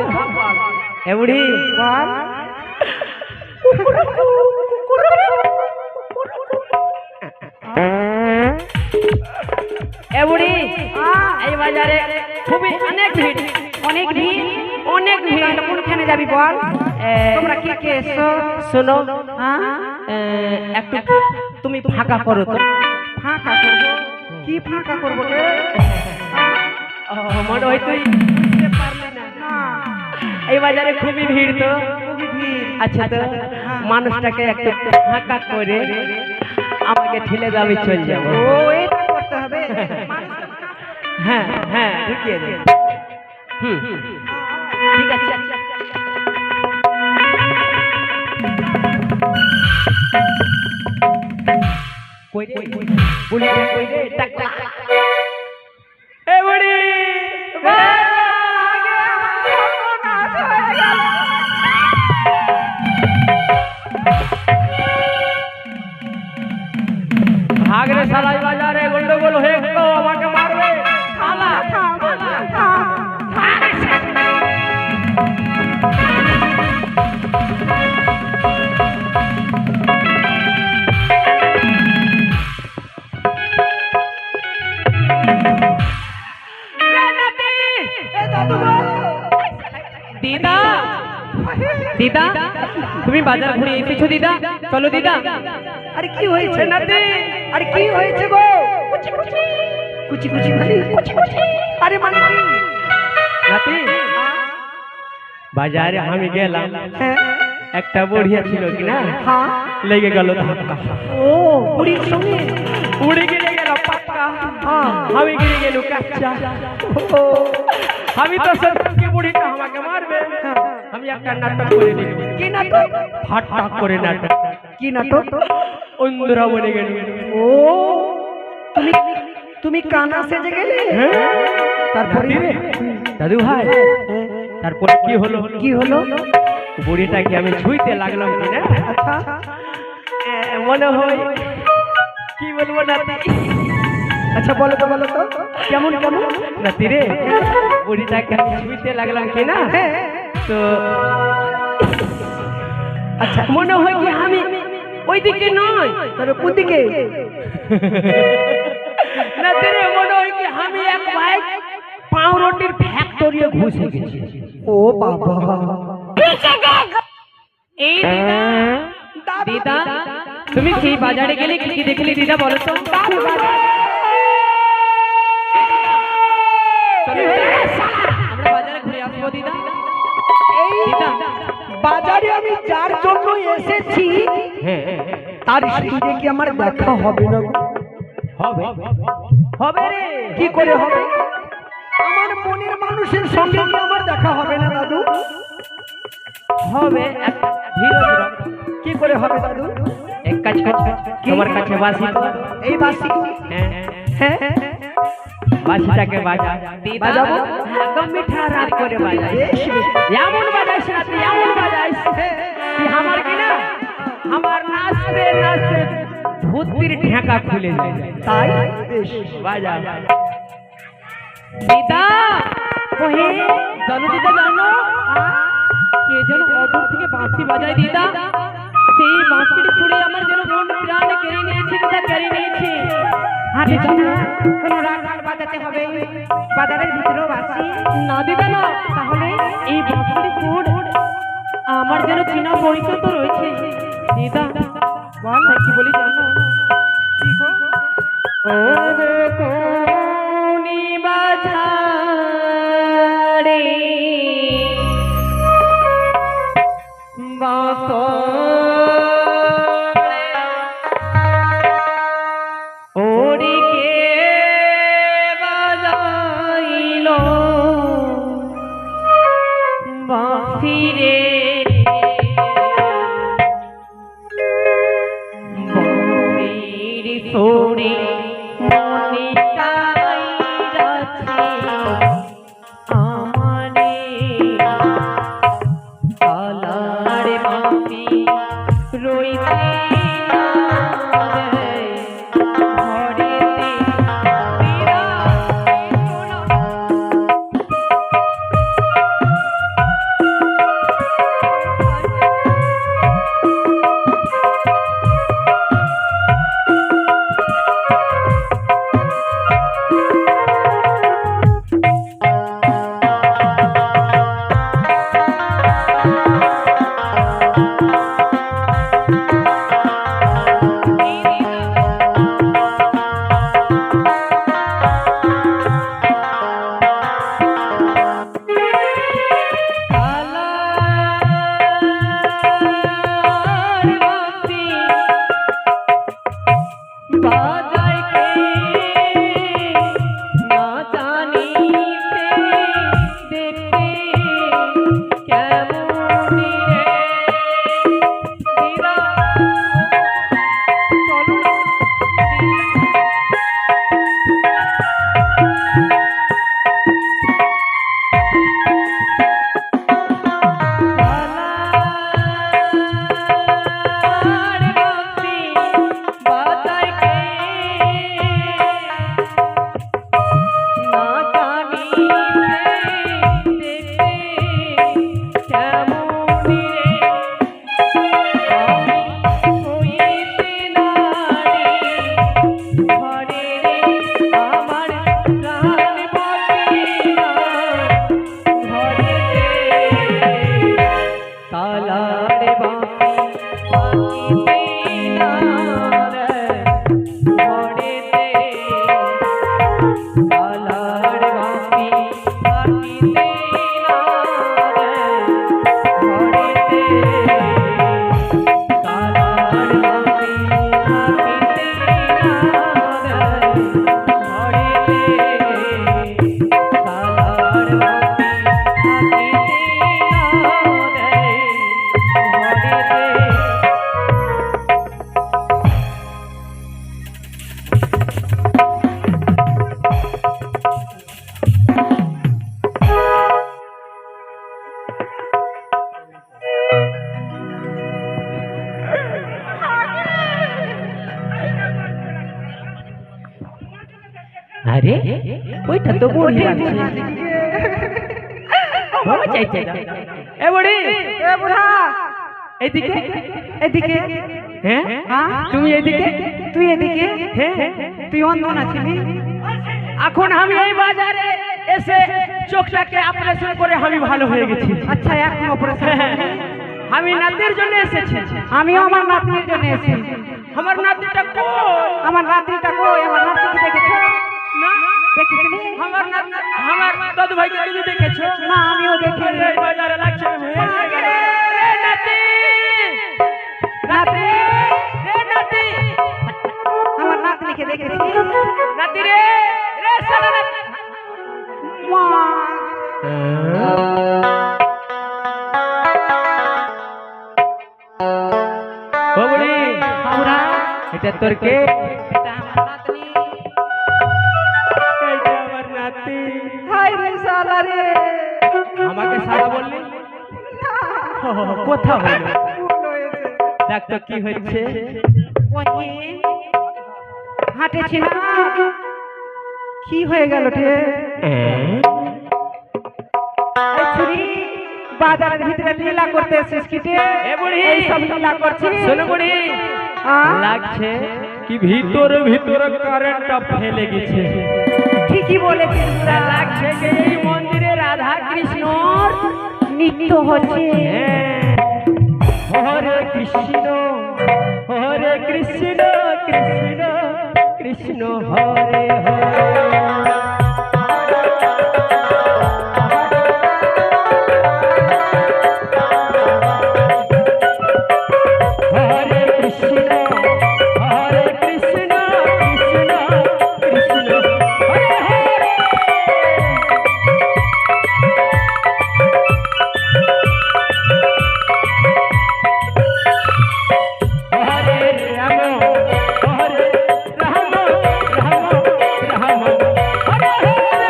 এ বুড়ি, বল। এ বুড়ি, এই বাজারে খুবই অনেক ভিড়। অনেক ভিড়। তাহলে কোনখানে যাবি বল? তোমরা কে কে এসো? শোনো, হ্যাঁ একটু তুমি ফাঁকা করো তো। ফাঁকা করবো? কি ফাঁকা করবো রে? মনে হয় তুই বুঝতে পারলি না। না, এই বাজারে খুবই ভিড় তো। খুবই ভিড়। আচ্ছা তো মানুষটাকে একটু ফাঁকা করে আমাকে ঠেলে দাবি চল যাবো। ও এটা করতে হবে। মানুষটা হ্যাঁ হ্যাঁ, ঢুকিয়ে দে। ঠিক আছে। কই রে বুড়িটা, কই রে টাকলা? এ বুড়ি, ভাগ রে শালা, বাজারে গন্ডগোল হয়ে গেল, আমাকে মারবে শালা। দিদা, দিদা, তুমি বাজার ঘুরে এসেছো দিদা? চলো দিদা। আরে কি হয়েছে? নাতি, আরে কি হয়েছে গো? কুচি কুচি মানে কুচি কুচি। আরে মানে কি? নাতি, বাজারে আমি গেলাম, হ্যাঁ একটা বুড়িয়া ছিল কি না, হ্যাঁ। লেগে গেল ধাক্কা। ও বুড়ির সঙ্গে? উড়ে গিয়ে গেল পাক্কা, আমি গিয়ে গেল কাচ্চা। ও আমি তো সত্যি বুড়িটা আমাকে মারবে। আমি একটা নাটক করে নিল। কি নাটক? ফাটাক করে নাটক। কি নাটক? অন্ধরা বনে গেল। ও তুমি তুমি কানা সেজে গেলে? তারপরে নাতি রে, দাদু ভাই, তারপর কি হলো? কি হলো? বুড়িটাকে আমি ছুঁইতে লাগলাম কি না, আচ্ছা মনে হয় কি বলবো নাতি। আচ্ছা বলো তো কেমন কেমন? নাতি রে, বুড়িটাকে আমি ছুঁইতে লাগলাম কি না, হ্যাঁ তো আচ্ছা মনে হয় কি আমি ওইদিকে নয়, তবে কোন দিকে? নাতি রে, মনে হয় কি আমি এক ভাই পাউরুটির ফ্যাক্টরি ঘুষে গেছি। ও বাবা, এই দিদা, তুমি সেই বাজারে গেলে কি কি দেখলে দিদা বলো তো? চলো, আমরা বাজারে ঘুরে আসবো দিদা। এই বাজারে আমি যার জন্য এসেছি তার সঙ্গে কি আমার দেখা হবে না? হবে হবে রে। কি করে হবে? আমার মনের মানুষের সঙ্গে কি আমার দেখা হবে না দাদু? হবে, ধীরে ধীরে। কি করে হবে দাদু? এক কাজ কর, তোমার কাছে বাঁশি তো? এই বাসি হ্যাঁ, বাঁশিটাকে বাজা। বাজাবো? একদম মিঠা রাত করে বাজাই। বেশ বেশ। এমন বাজাইস না তুই, এমন বাজাইস তুই আমার কি না, আমার নাচতে নাচতে ধুতির ঢাকা খুলে যায়। তাই বেশ বাজা দিদা। ওহে জানো দিদা, জানো কে যেন অদূর থেকে বাঁশি বাজায় দিদা। সেই বাঁশির সুরে আমার যেন মন প্রাণ কেড়ে নিয়েছে দিদা, কেড়ে নিয়েছে। হাতে কোনো রাগ বাজাতে হবে? বাজারের ভিতরেও বাসি? না দিদা না, তাহলে এই বাঁশির সুর আমার যেন চেনা পরিচিত রয়েছে দিদা। বল কি বলি জানো? কি গো? ও গো কোনি বাজারে ওরে কে বাজাইলো কালার বাপি থাকিতে না দেয় ঘরেতে, কালার বাপি থাকিতে না দেয় ঘরেতে, কালার বাপি থাকিতে না দেয় ঘরেতে। আরে ওইটা তো বুড়ি লাগছে। বাবা চাইছে না। এ বুড়ি, এ বুড়া, এদিকে এদিকে। হ্যাঁ হ্যাঁ? তুমি এদিকে, তুই এদিকে? হ্যাঁ তুই অন্ধ না ছিলি? এখন আমি এই বাজারে এসে চোখটাকে অপারেশন করে আমি ভালো হয়ে গেছি। আচ্ছা, এখন অপারেশন আমি নাতির জন্য এসেছি। আমিও আমার নাতনির জন্য এসেছি। আমার নাতিটা কই? আমার নাতনিটা কই? আমার নাতনিকে দেখেছো? না দেখিসনি? আমার নাতি, আমার দাদু ভাইকে তুমি দেখেছো? না, আমিও দেখিনি। এই বাজারে লাগছে রে নাতি, নাতি, রে নাতি, আমার নাতনিকে দেখেছি। নাতি রে, রে সালা নাতি। মা, ও বুড়ি, বুড়া, এটা তোর কে? এটা আমার নাতনি। এটা আমার নাতি। হাই রে শালা রে। আমাকে সারা বললি? কোথা হলো? উল্টো হয়েছে। দেখ তো কি হচ্ছে। ওই হাঁটেছি না, কি হয়ে গেল রে? এই ছুরি বাজারের ভিতরে লীলা করতে এসেছিস কি রে? এ বুড়ি, এই সব লীলা করছিস? শোনো বুড়ি, হ্যাঁ? লাগছে কি ভিতরে ভিতরে কারেন্টটা ফেলে গেছে। ঠিকই বলেছিস বুড়া। লাগছে যে এই মন্দিরে রাধা কৃষ্ণর নৃত্য হচ্ছে। হরে কৃষ্ণ, হরে কৃষ্ণ, কৃষ্ণ কৃষ্ণ হরে হরে। হরে কৃষ্ণ, হরে কৃষ্ণ, কৃষ্ণ কৃষ্ণ হরে হরে। হরে রাম, হরে রাম, রাম রাম হরে হরে।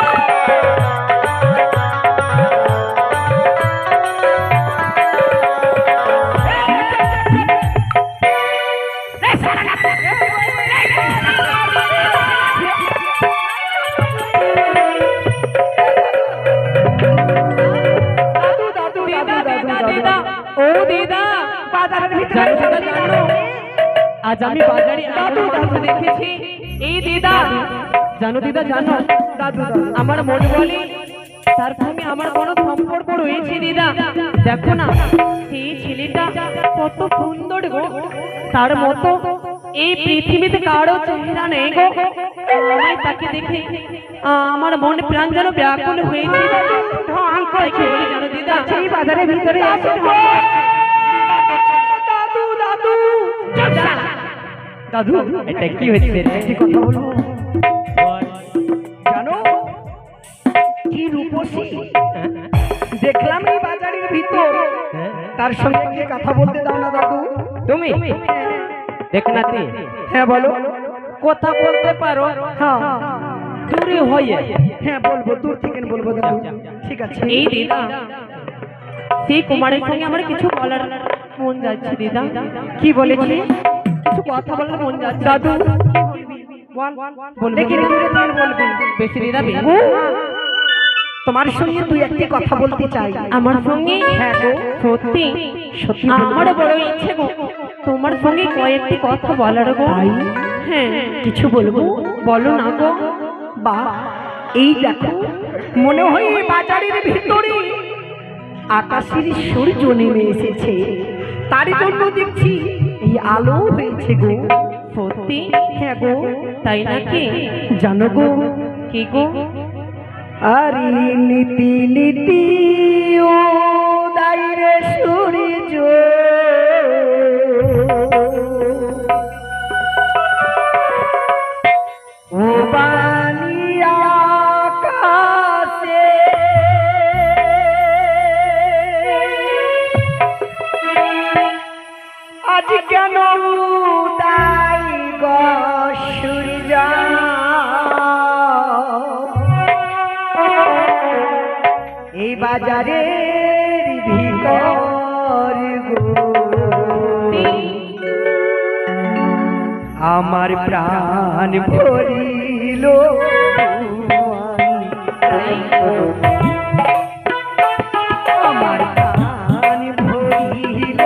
দাদু, দিদা, দিদা, দিদা, ও দিদা, বাজারের ভিতরে জানো দিদা, জানো আজ আমি বাজারে দাদু, দাদু দেখেছি। এই দিদা, জানো দিদা, জানো দাদু, দাদু। আমার মনে বলে তার সঙ্গে আমার কোনো সম্পর্ক রয়েছে দিদা। দেখো না সেই ছেলেটা কত সুন্দর গো, তার মতো এই পৃথিবীতে কারো চেহারা নেই গো। আমায় তাকে দেখে আমার মন প্রাণ যেন ব্যাকুল হয়েছে। ঢং তাই কি করছে। বলি জানো দিদা, সেই বাজারের ভিতরে এসে দাদু, দাদু, দাদু এটা কি হচ্ছে রে? কি কথা বলবো জানো? কি রূপসী দেখলাম এই বাজারের ভিতর। তার সঙ্গে কি কথা বলতে দাও না দাদু? তুমি দেখ নাতি, হ্যাঁ বলো। কথা বলতে পারো হ্যাঁ দূরে হয়ে। হ্যাঁ বলবো, দূর থেকে বলবো দাদু। ঠিক আছে। এই দিদা, সেই কুমারের সঙ্গে আমার কিছু বলার মন যাচ্ছে দিদা। কি বলেছি? কিছু কথা বলার মন যাচ্ছে দাদু বলবো দেখি না? দূরে থেকে বলবি। বেশি দিদা বেশি। তোমার সঙ্গে তুই একটি কথা বলতে চাই। আমার সঙ্গে? হ্যাঁ গো, সত্যি সত্যি বলবো। আমারও বড় ইচ্ছে গো তোমার সঙ্গে কয়েকটি কথা বলার গো। তাই? হ্যাঁ কিছু বলবো? বলো না গো। বা এই দেখো, মনে হয় এই বাজারের ভিতরে আকাশের সূর্য নেমে এসেছে। তার জন্য দেখছি এই আলো হয়েছে গো। সত্যি? হ্যাঁ গো, তাই নাকি? জানো গো, কি গো আরি নীতি নীতি উদয় সূর্য ও বাণী আকাশে আজ কেন উদয় গো সূর্য এই বাজারের ভিতর গো আমার প্রাণ ভরিল আমার প্রাণ ভরিল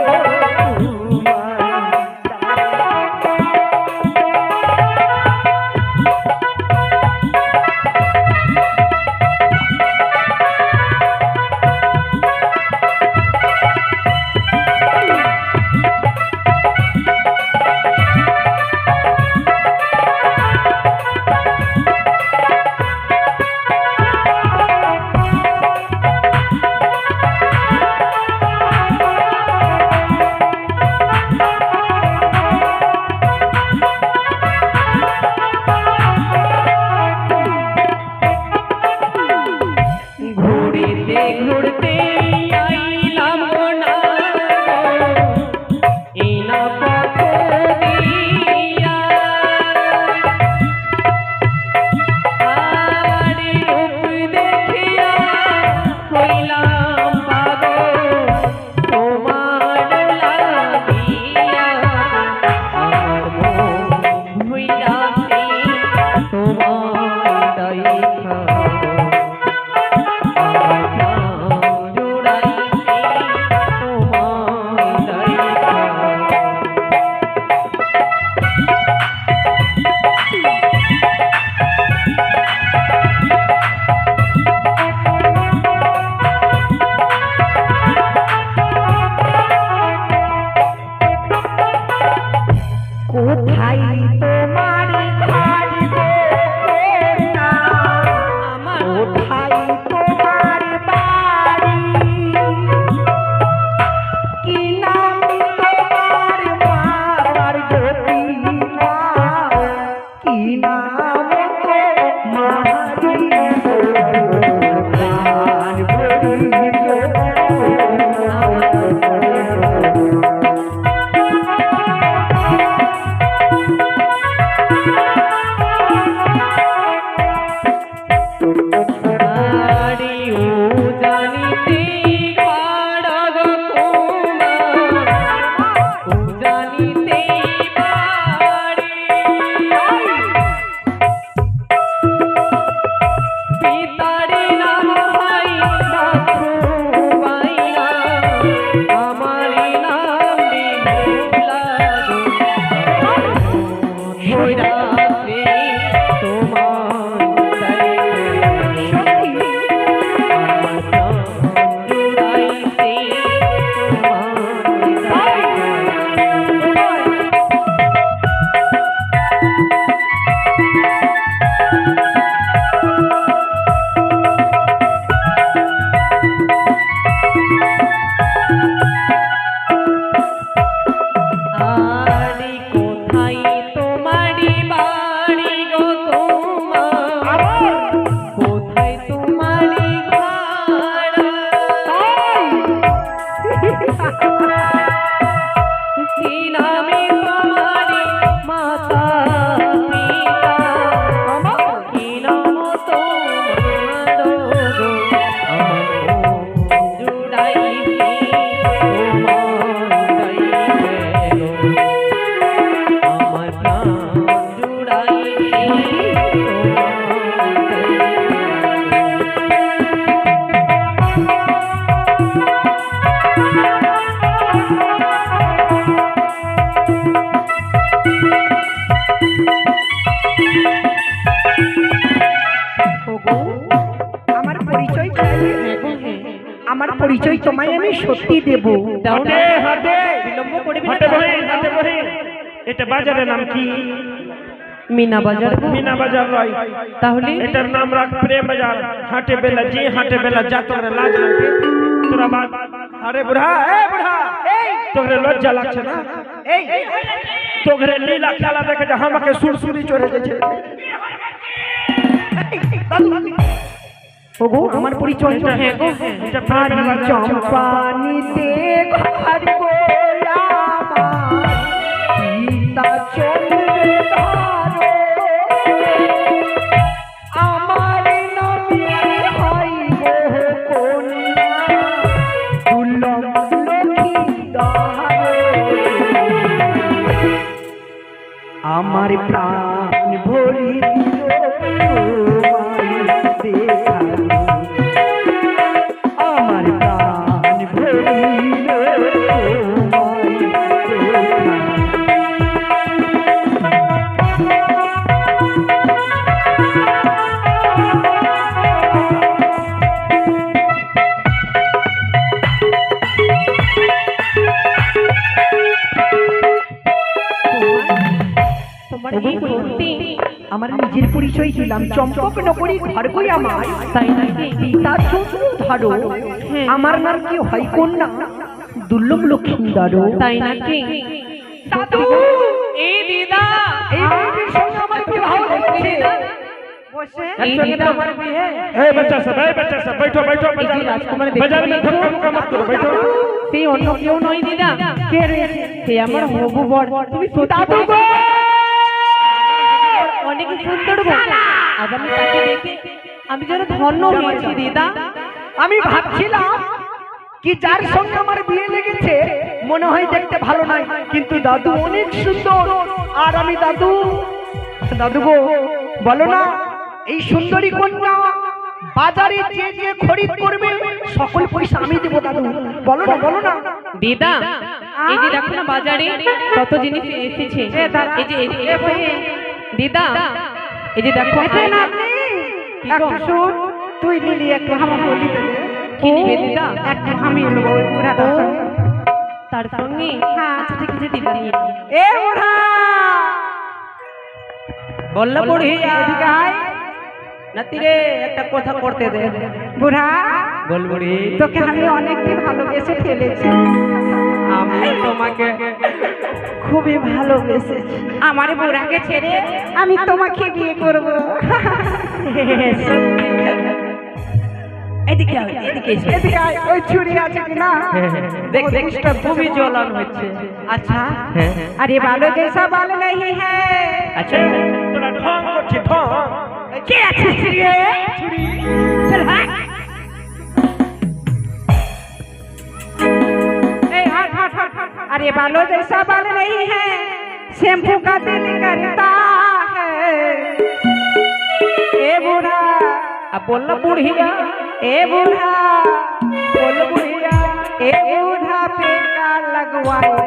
ঘুরতে ঘুরতে আইলাম না এই না পথ দিয়া আরে রূপ দেখিয়া হইলাম পাগল তোমার লাগিয়া আমার মন হইয়াছে তোমার দেখা কোথায় তোমার ঘর গো না আমার কোথায় তোমার বাড়ি কি নাম তোমার মার গতি না কি নাম তোমারি প্রাণ ভরিল আরে ও জানিতে পারব তোমার ও জানিতে পারি পিতারি নাম ভাই বাখুবাইয়া আমারি নাম বিমলা হইরাছে তোমার আরে কোথায় তোমারি বাড়ি গো তোমার কোথায় তোমারি ঘর কি নামে তোমারি মাতা পিতা কি নাম তোমার গো আমার জুড়াইছি তোমার আমার প্রাণ জুড়াইছি আমার পরিচয় আমার পরিচয় তোমায় আমি সত্যি দেব হাটে হাটে বিলম্ব করবি না হাটে বহিন হাটে বহিন এটা বাজারের নাম কি মিনা বাজার মিনা বাজার নয়, তাহলে এটার নাম রাখ প্রেম বাজার। হাটে বেলা যে হাটে বেলা যা তোরা লাজ লাগে তোরা বাদ। আরে বুড়া, এ বুড়া, তোরে লজ্জা লাগছে না? তোরে লীলা খেলা দেখে যে আমাকে সুরসুরি চড়ে গেছে। ওগো আমার পরিচয় তো হ্যাঁ গো, এটা প্রেমের বাজার। চম্পানিতে ঘর গোলা সীতা চন্দ্র ধরো আমার নামে হইব কন্যা দুর্লভ লক্ষ্মী আমার প্রাণ ভরিল আমার প্রাণ ভরিল তোমার এই পরিচিতি আমার নিজের পরিচয় দিলাম চম্পক নগরী ঘর কই আমার তাই নাকি? পিতা চন্দ্র ধরো হ্যাঁ। আমার নাম কি হয় কন্যা দুর্লভ লক্ষ্মী ধরো তাই নাকি? দাদু এই দিদা, এই মেয়েটির সঙ্গে আমার বিবাহ হচ্ছে এই দিদা আমার বিয়ে। ए बच्चा सब बैठो बैठो এই যে রাজকুমার बाजार में দেখতে धक्का मुक्का मत करो, बैठो। সেই অন্য কেউ নয় দিদা, কে রয়েছে সে আমার হবু বর। তুমি সত্যি দাদু গো অনেক সুন্দর গো। আজ আমি তাকে দেখে আমি যেন ধন্য হয়েছি দিদা। আমি ভাবছিলাম কি যার সঙ্গে আমার বিয়ে লেগেছে মনে হয় দেখতে ভালো নয়, কিন্তু দাদু অনেক সুন্দর। আর আমি দাদু দাদু গো বলো না এই সুন্দরী কন্যা বাজারে যে যে খরিদ করবে সকল পয়সা আমি দেবো দাদু। বলো না বলো না দিদা, এই যে দেখো না বাজারে কত জিনিস এসেছে। এই যে দিদা, এই যে দেখো একটু শুন, তুই নিলি একটু আমার বলি কি নিবে দিদা? একটা আমি নেবো ওই বুড়াটার সঙ্গে। তার সঙ্গে আচ্ছা ঠিক আছে দিদা নিয়ে নিই। এ বুড়া বললো বুড়ি এদিকে আয়। নাতি রে একটা কথা করতে দে। বুড়া বল বুড়ি, তোকে আমি অনেকদিন ভালোবেসে ফেলেছি, আমি তোমাকে খুবই ভালোবেসেছি। আমার বুড়াকে ছেড়ে আমি তোমাকে বিয়ে করব। এদিকে আয়, এদিকে এসো। এদিকে আয়, ওই চুড়ি আছে কিনা দেখ জিনিসটা খুবই জ্বলন হচ্ছে। अच्छा अरे बालों जैसा बाल नहीं है। আচ্ছা তোরা ঢং করছিস ঢং। क्या छुरी है? चल हाँ। ए, हट, हट, हट, हट। अरे बालों जैसा बाल नहीं है, शैम्पू का दिल करता है। ए बूढ़ा अब बोलना बुढ़िया, ए बूढ़ा बोल बुढ़िया, ए बूढ़ा पे का लगवाया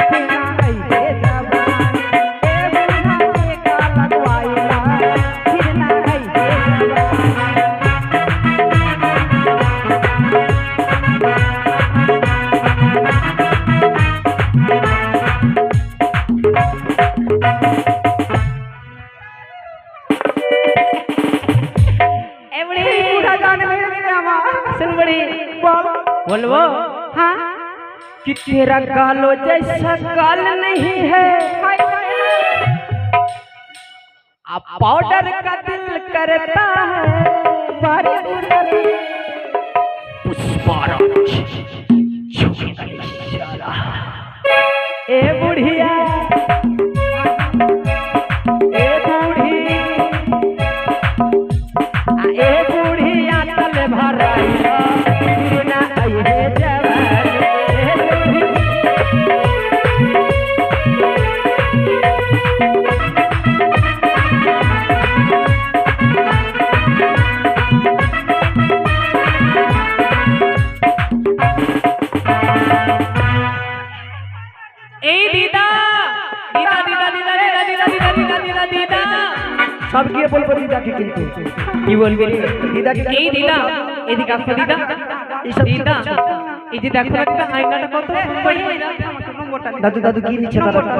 तेरा ऐसे जवान। ए बूढ़ा पे का लगवाया फिर ना ऐसे ए बुढ़ी बूढ़ा जाने में लगे सुन बुढ़ी, बोलबो हाँ कि तेरा गालो जैसा गाल नहीं है, अब पाउडर का दिल करता है। बारी बुढ़ा ए बुढ़िया, ए बूढ़ी, ए बुढ़िया तल भराइया फिर ना आइहे जवान। ए बूढ़ी, এই দিদা, দিদা দিদা দিদা দিদা দিদা দিদা দিদা দিদা দিদা सब किए बोल दिदाके किंतु কি বলবি রে? দিদাকে এই দিদা, এদিকে আসো দিদা। এইসব দিদা, এই যে দেখো না দিদা, আয়নাটা কত সুন্দর। নম্বরটা দাদু দাদু কি দিচ্ছে নম্বরটা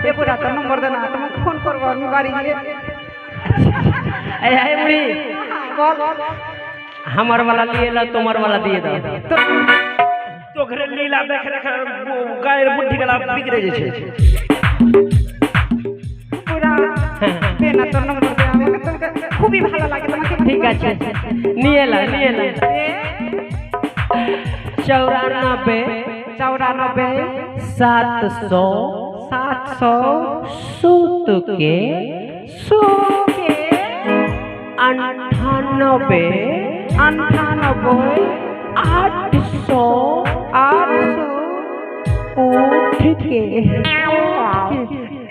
এ বুড়া তোর নম্বর দে না তোমাকে ফোন করবো আমি বাড়ি গিয়ে এই এই বুড়ি বল আমার वाला लिए ला তোমার वाला দিয়ে দাও তোকে লীলা দেখে দেখে গায়ের বুদ্ধি গেলা বিগড়ে গেছে বুড়া দে না তোর নম্বর দে আমাকে তোকে খুবই ভালো লাগে তোমাকে ঠিক আছে নিয়ে লা 94 700 सूत के 98 800 उठ के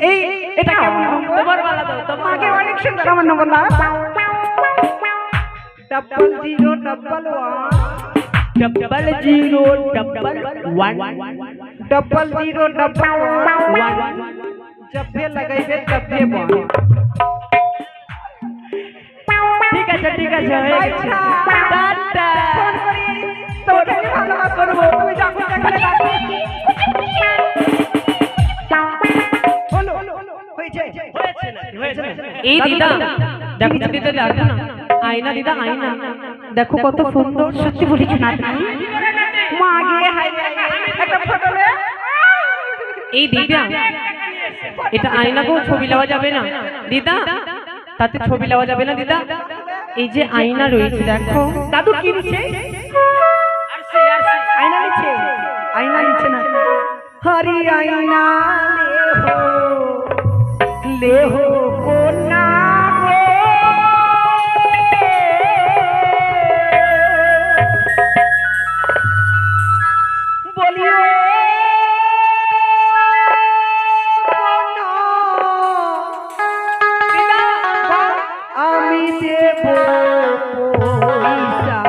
এই এটা কেমন নম্বর তোমার वाला দাও তোমার আগে অনেক সুন্দর আমার নম্বর না 0011 जब भी लगाइबे तब भी बन ঠিক আছে টাটা তোকে আমি ভালোবাসা করবো তুমি যখন যেখানে ডাকবে হলো হয়েছে এই দিদা দেখো দিদা দেখো না আয়না দিদা আয়না দেখো কত সুন্দর সত্যি বলেছ না তুমি মা গিয়ে হাই একটা ফটো নে এই দিদা এটা আয়না গো ছবি নেওয়া যাবে না দিদা তাতে ছবি নেওয়া যাবে না দিদা এই যে আয়না রয়েছে দেখো দাদু কি নিচ্ছে আয়না নিচ্ছে না হরি আয়না ले हो कोना बोलियो আমি দেব পয়সা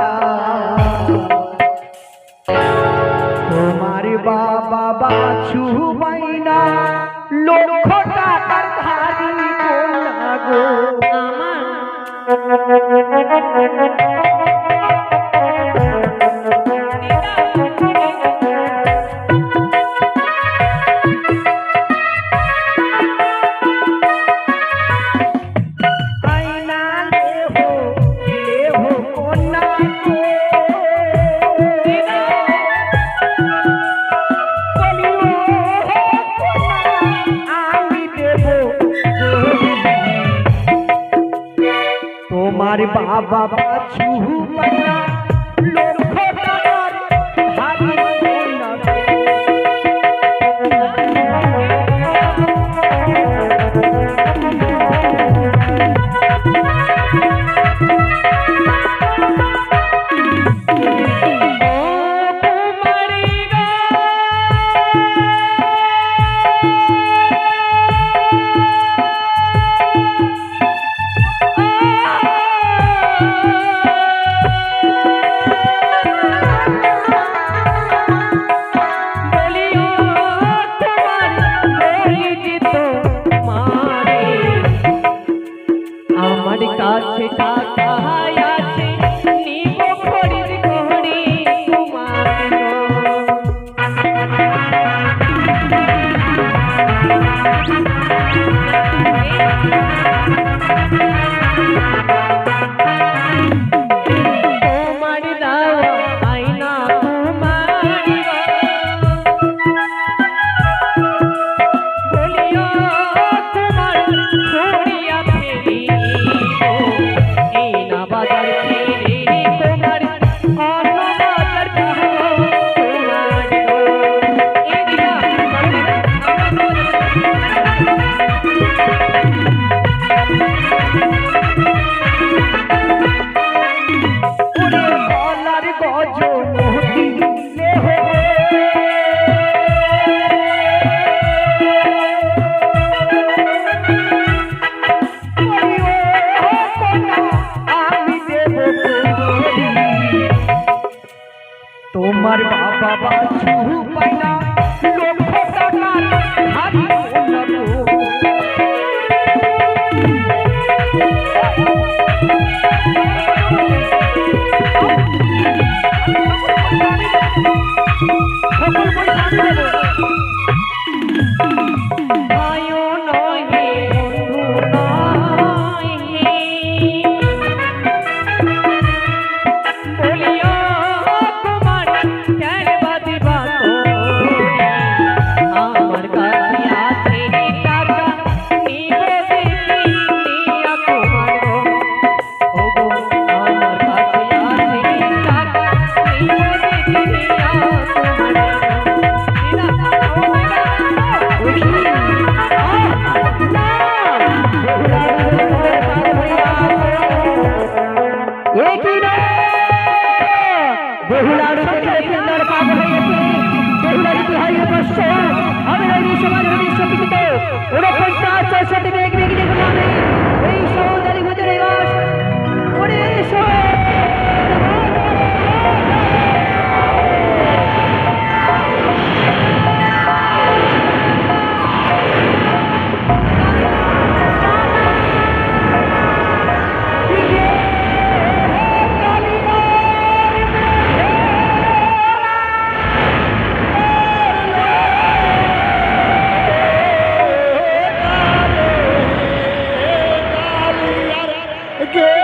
তোমার বাবা বাছু বাইনা লক্ষ টাকার ধারি কোনা গো আয়না লেহো কোনা গো তোমার বাবা বাছু পাইনা লক্ষ টাকার ধারি কোনা আমার কাছে টাকা আছে নিব খরিদ করি তোমার তোমার দাও আয়না তোমার বলিও তোমার ছড়িয়া ফেলি এই না বাজার ফিরে তোমার অন্য বাজার তোমার এই দিদা ওরে গলার গজ মোহতি লেহো আমি দেব তোমার বাবা বাছু পাইনা লক্ষ টাকার ধারি কোনা গো সকল পয়সা আমি দেব 500 আমি এই সমাজ হরিষ্ঠ পিছিত 49 64 বেগ বেগ দেখুন আমি এই সৌদারি ভিতরে বাস ওরে এসো কে